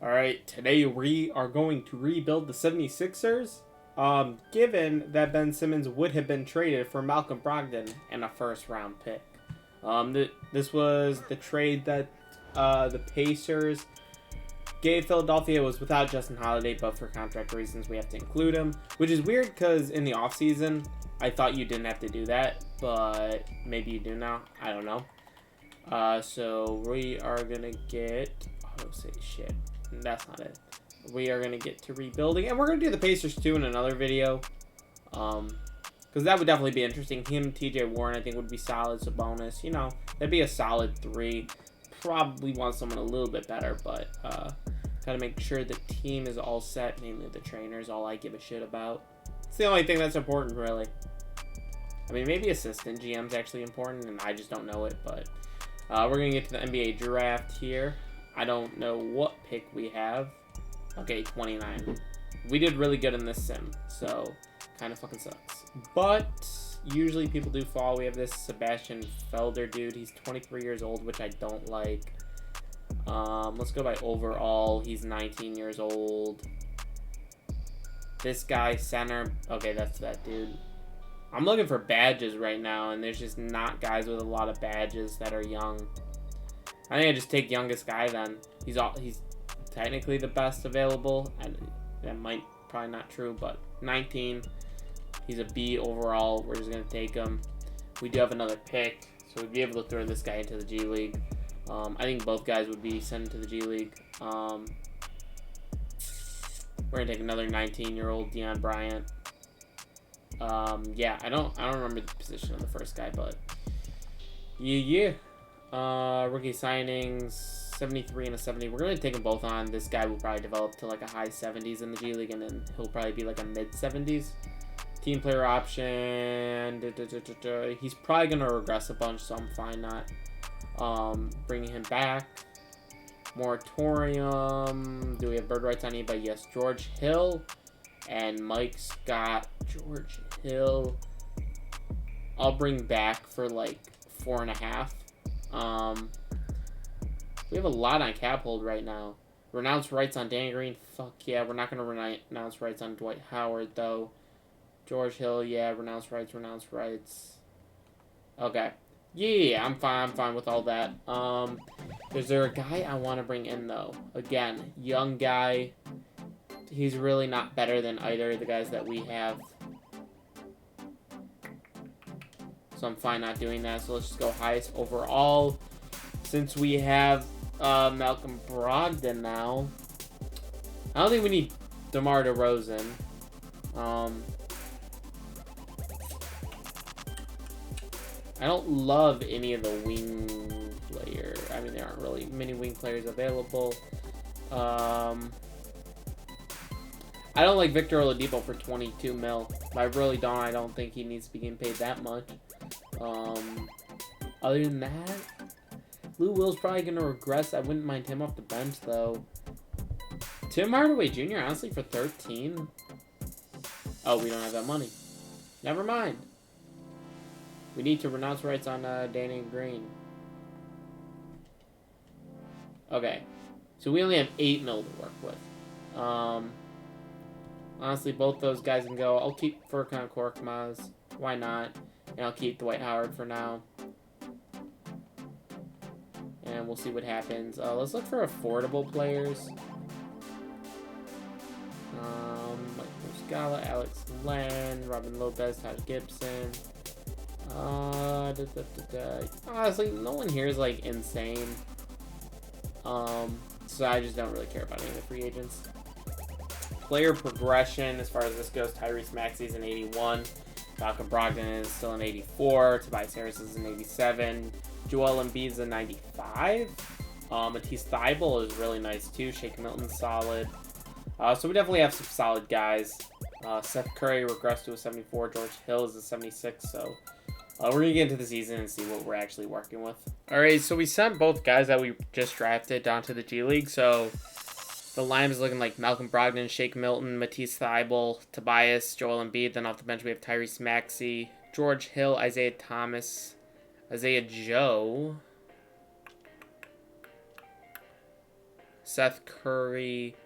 Alright, today we are going to rebuild the 76ers. Given that Ben Simmons would have been traded for Malcolm Brogdon and a first round pick. This was the trade that the Pacers gave Philadelphia. It was without Justin Holiday, but for contract reasons we have to include him. Which is weird because in the offseason, I thought you didn't have to do that, but maybe you do now. I don't know. So we are going to get... Oh, say shit. That's not it. We are going to get to rebuilding. And we're going to do the Pacers too in another video. Because that would definitely be interesting. Him, TJ Warren, I think would be solid as a bonus. You know, that'd be a solid 3. Probably want someone a little bit better. But got to make sure the team is all set. Mainly the trainers, all I give a shit about. It's the only thing that's important, really. I mean, maybe assistant GM's actually important. And I just don't know it. But we're going to get to the NBA draft here. I don't know what pick we have. Okay, 29. We did really good in this sim, so kind of fucking sucks. But usually people do fall. We have this Sebastian Felder dude. He's 23 years old, which I don't like. Let's go by overall. He's 19 years old. This guy, center. Okay, that's that dude. I'm looking for badges right now, and there's just not guys with a lot of badges that are young. I think I just take youngest guy then. He's technically the best available, and that might probably not true, but 19. He's a B overall. We're just gonna take him. We do have another pick, so we'd be able to throw this guy into the G League. I think both guys would be sent into the G League. We're gonna take another 19-year-old Deion Bryant. Yeah, I don't remember the position of the first guy, but yeah. Rookie signings, 73 and a 70. We're going to take them both on. This guy will probably develop to like a high 70s in the G League, and then he'll probably be like a mid 70s. Team player option. He's probably going to regress a bunch, so I'm fine not bringing him back. Moratorium. Do we have bird rights on anybody? Yes, George Hill and Mike Scott. George Hill. I'll bring back for like 4.5. We have a lot on cap hold right now. Renounce rights on Danny Green. Fuck yeah, we're not going to renounce rights on Dwight Howard, though. George Hill, yeah, renounce rights. Okay. Yeah, I'm fine with all that. Is there a guy I want to bring in, though? Again, young guy. He's really not better than either of the guys that we have. So I'm fine not doing that. So let's just go highest overall. Since we have Malcolm Brogdon now, I don't think we need DeMar DeRozan. I don't love any of the wing players. I mean, there aren't really many wing players available. I don't like Victor Oladipo for 22 mil. I really don't. I don't think he needs to be getting paid that much. Other than that, Lou Will's probably going to regress. I wouldn't mind him off the bench, though. Tim Hardaway Jr., honestly, for 13? Oh, we don't have that money. Never mind. We need to renounce rights on Danny Green. Okay. So we only have 8 mil to work with. Honestly, both those guys can go. I'll keep Furkan Korkmaz. Why not? And I'll keep Dwight Howard for now. And we'll see what happens. Let's look for affordable players. Mike Muscala, Alex Len, Robin Lopez, Taj Gibson. Honestly, no one here is like insane. So I just don't really care about any of the free agents. Player progression, as far as this goes, Tyrese Maxey's an 81. Malcolm Brogdon is still an 84. Tobias Harris is an 87. Joel Embiid's a 95. Matisse Thybulle is really nice too. Shake Milton's solid. So we definitely have some solid guys. Seth Curry regressed to a 74. George Hill is a 76. So we're going to get into the season and see what we're actually working with. Alright, so we sent both guys that we just drafted down to the G League. So the lineup is looking like Malcolm Brogdon, Shake Milton, Matisse Thybulle, Tobias, Joel Embiid. Then off the bench we have Tyrese Maxey, George Hill, Isaiah Thomas, Isaiah Joe, Seth Curry.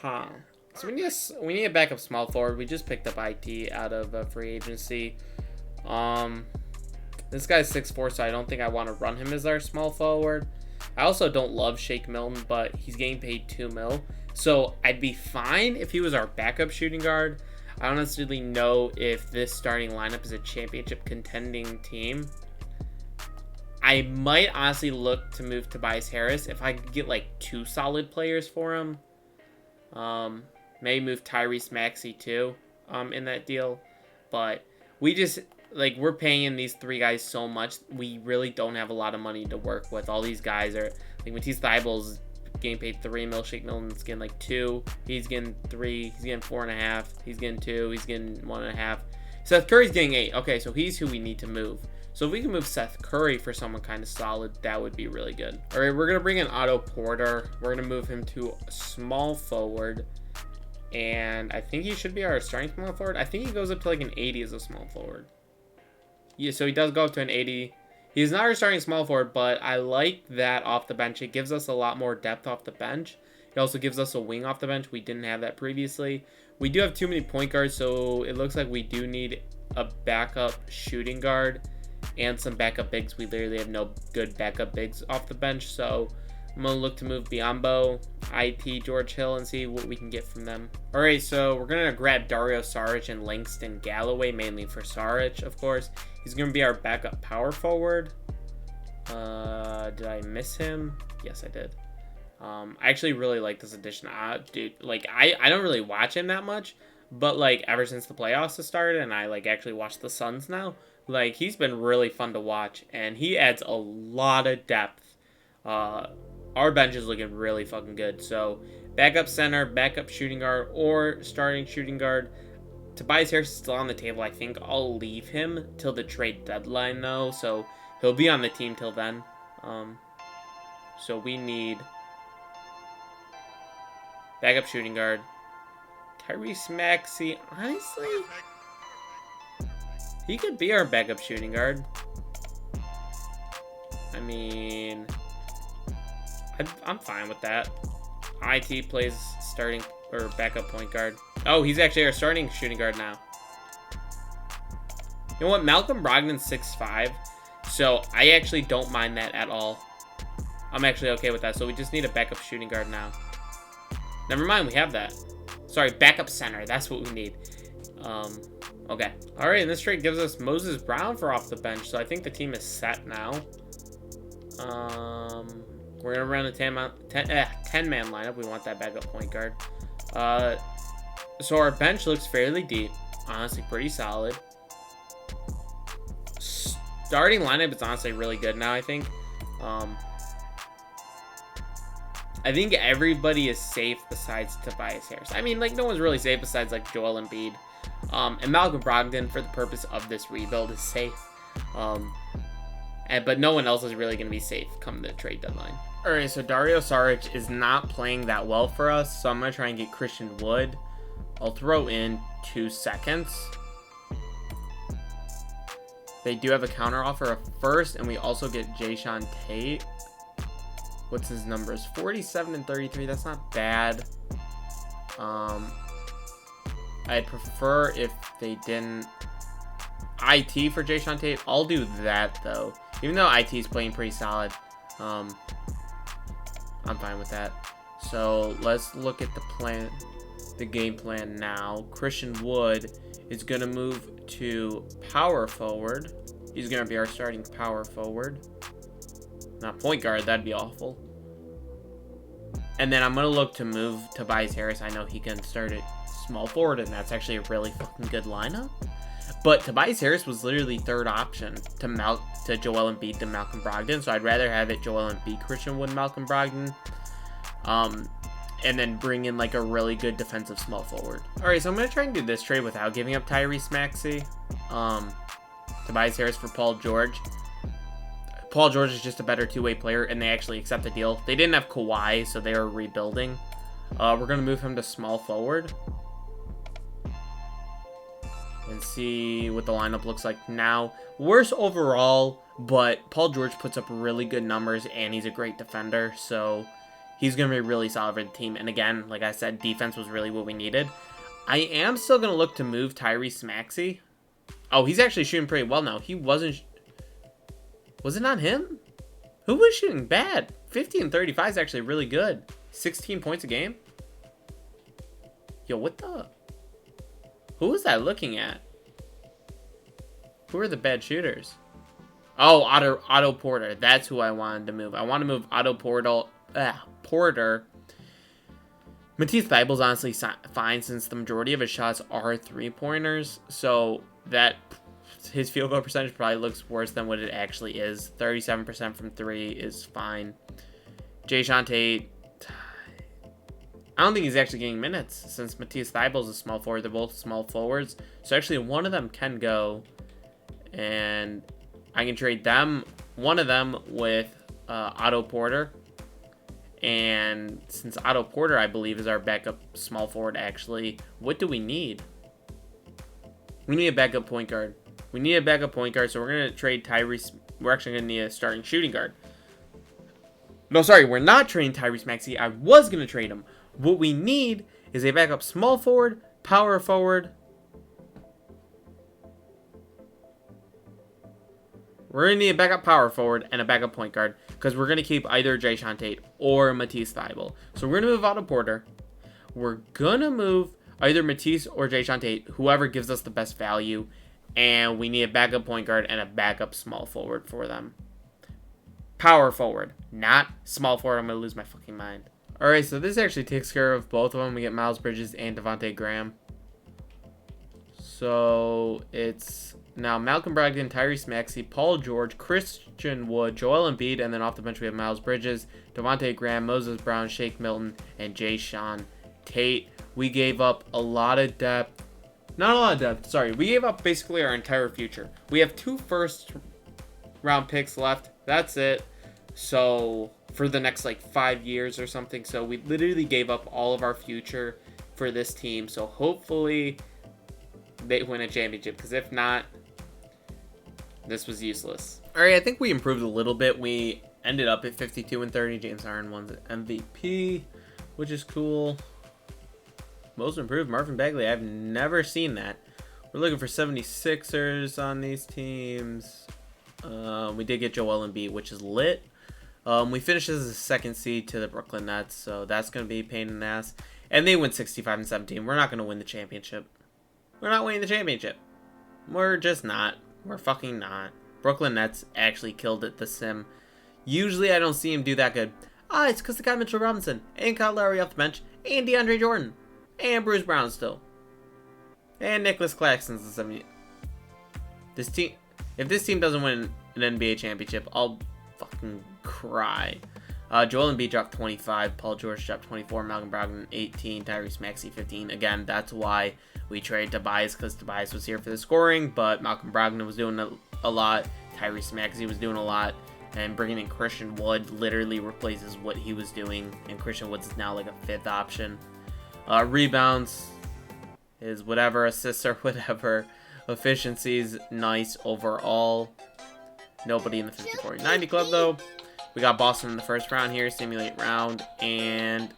Huh. So we need a backup small forward. We just picked up IT out of free agency. This guy's 6'4", so I don't think I want to run him as our small forward. I also don't love Shake Milton, but he's getting paid $2 million. So I'd be fine if he was our backup shooting guard. I don't necessarily know if this starting lineup is a championship contending team. I might honestly look to move Tobias Harris if I could get like 2 solid players for him. Maybe move Tyrese Maxey too in that deal. But we just, like, we're paying in these 3 guys so much, we really don't have a lot of money to work with. All these guys are, like, Matisse Thybulle's getting paid $3 million, Shake Milton's getting like 2, he's getting 3, he's getting 4.5, he's getting 2, he's getting 1.5. Seth Curry's getting 8. Okay, so he's who we need to move. So if we can move Seth Curry for someone kind of solid, that would be really good. All right, we're going to bring in Otto Porter. We're going to move him to small forward. And I think he should be our starting small forward. I think he goes up to like an 80 as a small forward. Yeah, so he does go up to an 80. He's not our starting small forward, but I like that off the bench. It gives us a lot more depth off the bench. It also gives us a wing off the bench. We didn't have that previously. We do have too many point guards, so it looks like we do need a backup shooting guard and some backup bigs. We literally have no good backup bigs off the bench, so I'm going to look to move Biyombo, IT, George Hill, and see what we can get from them. All right, so we're going to grab Dario Saric and Langston Galloway, mainly for Saric, of course. He's going to be our backup power forward. Did I miss him? Yes, I did. I actually really like this addition. Dude, like, I don't really watch him that much, but, like, ever since the playoffs have started, and I, like, actually watch the Suns now, like, he's been really fun to watch, and he adds a lot of depth. Our bench is looking really fucking good. So, backup center, backup shooting guard, or starting shooting guard. Tobias Harris is still on the table. I think I'll leave him till the trade deadline, though. So, he'll be on the team till then. So, we need backup shooting guard. Tyrese Maxey, honestly, he could be our backup shooting guard. I mean, I'm fine with that. IT plays starting or backup point guard. Oh, he's actually our starting shooting guard now. You know what? Malcolm Brogdon's 6'5", so I actually don't mind that at all. I'm actually okay with that. So we just need a backup shooting guard now. Never mind, we have that. Sorry, backup center. That's what we need. Okay. All right, and this trade gives us Moses Brown for off the bench, so I think the team is set now. We're going to run a 10-man lineup. We want that backup point guard. So our bench looks fairly deep. Honestly, pretty solid. Starting lineup is honestly really good now, I think. I think everybody is safe besides Tobias Harris. I mean, like, no one's really safe besides, like, Joel Embiid. And Malcolm Brogdon, for the purpose of this rebuild, is safe. But no one else is really going to be safe come the trade deadline. Alright, so Dario Saric is not playing that well for us, so I'm going to try and get Christian Wood. I'll throw in 2 seconds. They do have a counter offer of first, and we also get Jayshawn Tate. What's his numbers? 47 and 33. That's not bad. I'd prefer if they didn't IT for Jayshawn Tate. I'll do that though. Even though IT is playing pretty solid, I'm fine with that. So let's look at the game plan now. Christian Wood is gonna move to power forward. He's gonna be our starting power forward. Not point guard, that'd be awful. And then I'm going to look to move Tobias Harris. I know he can start at small forward, and that's actually a really fucking good lineup. But Tobias Harris was literally third option to Joel Embiid than Malcolm Brogdon, so I'd rather have it Joel Embiid, Christian Wood, Malcolm Brogdon. And then bring in like a really good defensive small forward. Alright, so I'm going to try and do this trade without giving up Tyrese Maxey. Tobias Harris for Paul George. Paul George is just a better two-way player, and they actually accept the deal. They didn't have Kawhi, so they were rebuilding. We're going to move him to small forward. And see what the lineup looks like now. Worse overall, but Paul George puts up really good numbers, and he's a great defender. So he's going to be really solid for the team. And again, like I said, defense was really what we needed. I am still going to look to move Tyrese Maxey. Oh, he's actually shooting pretty well now. He wasn't... Was it not him? Who was shooting bad? 50 and 35 is actually really good. 16 points a game? Yo, what the... Who was that looking at? Who are the bad shooters? Oh, Otto Porter. That's who I wanted to move. I want to move Otto Porter. Matisse Thybulle's honestly fine since the majority of his shots are three-pointers. So that his field goal percentage probably looks worse than what it actually is. 37% from three is fine. Jae'Sean Tate, I don't think he's actually getting minutes since Matisse Thybulle's a small forward. They're both small forwards. So actually one of them can go. And I can trade one of them with Otto Porter. And since Otto Porter, I believe, is our backup small forward, actually, what do we need? We need a backup point guard. We need a backup point guard, so we're going to trade Tyrese. We're actually going to need a starting shooting guard. No, sorry, we're not trading Tyrese Maxey. I was going to trade him. What we need is a backup small forward, power forward. We're going to need a backup power forward and a backup point guard because we're going to keep either Jae'Sean Tate or Matisse Thybulle. So we're going to move Otto Porter. We're going to move either Matisse or Jae'Sean Tate, whoever gives us the best value. And we need a backup point guard and a backup small forward for them. Power forward, not small forward. I'm going to lose my fucking mind. All right, so this actually takes care of both of them. We get Miles Bridges and Devontae Graham. So it's now Malcolm Brogdon, Tyrese Maxey, Paul George, Christian Wood, Joel Embiid, and then off the bench we have Miles Bridges, Devontae Graham, Moses Brown, Shake Milton, and Jae'Sean Tate. We gave up a lot of depth. Not a lot of depth, sorry. We gave up basically our entire future. We have 2 first-round picks left. That's it. So for the next like 5 years or something. So we literally gave up all of our future for this team. So hopefully they win a championship, because if not, this was useless. All right, I think we improved a little bit. We ended up at 52 and 30. James Harden won the MVP, which is cool. Most improved, Marvin Bagley. I've never seen that. We're looking for 76ers on these teams. We did get Joel Embiid, which is lit. We finished as a 2nd seed to the Brooklyn Nets, so that's going to be a pain in the ass. And they went 65 and 17. We're not going to win the championship. We're not winning the championship. We're just not. We're fucking not. Brooklyn Nets actually killed it, the sim. Usually I don't see him do that good. It's because they got Mitchell Robinson, and Kyle Lowry off the bench, and DeAndre Jordan, and Bruce Brown still. And Nicholas Claxton's the 70. This team, if this team doesn't win an NBA championship, I'll fucking cry. Joel Embiid dropped 25, Paul George dropped 24, Malcolm Brogdon 18, Tyrese Maxey 15. Again, that's why we traded Tobias, because Tobias was here for the scoring, but Malcolm Brogdon was doing a lot, Tyrese Maxey was doing a lot, and bringing in Christian Wood literally replaces what he was doing, and Christian Wood is now like a 5th option. Rebounds is whatever, assists or whatever. Efficiency's nice overall. Nobody in the 50-40-90 club though. We got Boston in the first round here, simulate round, and